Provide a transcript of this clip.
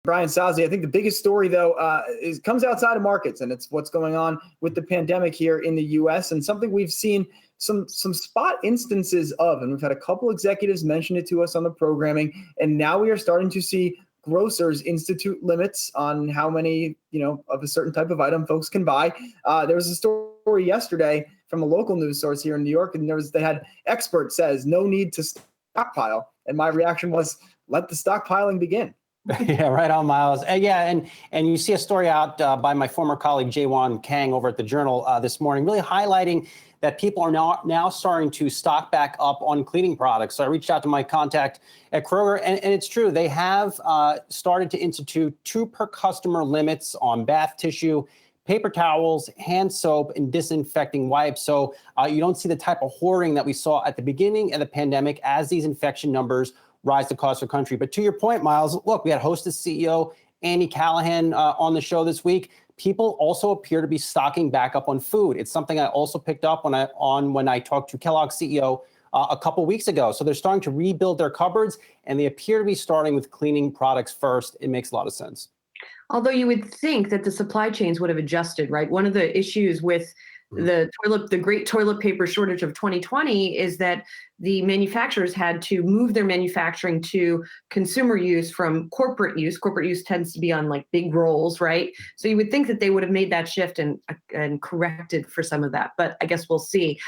Brian Sozzi. I think the biggest story, though, comes outside of markets, and it's what's going on with the pandemic here in the U.S. and something we've seen some spot instances of, and we've had a couple executives mention it to us on the programming, and now we are starting to see grocers institute limits on how many, of a certain type of item folks can buy. There was a story yesterday from a local news source here in New York, and they had expert says no need to stockpile, and my reaction was let the stockpiling begin. Yeah, right on, Myles. And you see a story out by my former colleague, Jaewon Kang over at the Journal this morning, really highlighting that people are now starting to stock back up on cleaning products. So I reached out to my contact at Kroger, and it's true. They have started to institute 2 per customer limits on bath tissue, paper towels, hand soap, and disinfecting wipes. So you don't see the type of hoarding that we saw at the beginning of the pandemic as these infection numbers rise across the country. But to your point, Myles, look, we had Hostess CEO Andy Callahan on the show this week. People also appear to be stocking back up on food. It's something I also picked up when I talked to Kellogg's CEO a couple weeks ago. So they're starting to rebuild their cupboards, and they appear to be starting with cleaning products first. It makes a lot of sense. Although you would think that the supply chains would have adjusted, right? One of the issues with the great toilet paper shortage of 2020 is that the manufacturers had to move their manufacturing to consumer use from corporate use. Corporate use tends to be on like big rolls, right? So you would think that they would have made that shift and corrected for some of that, but I guess we'll see.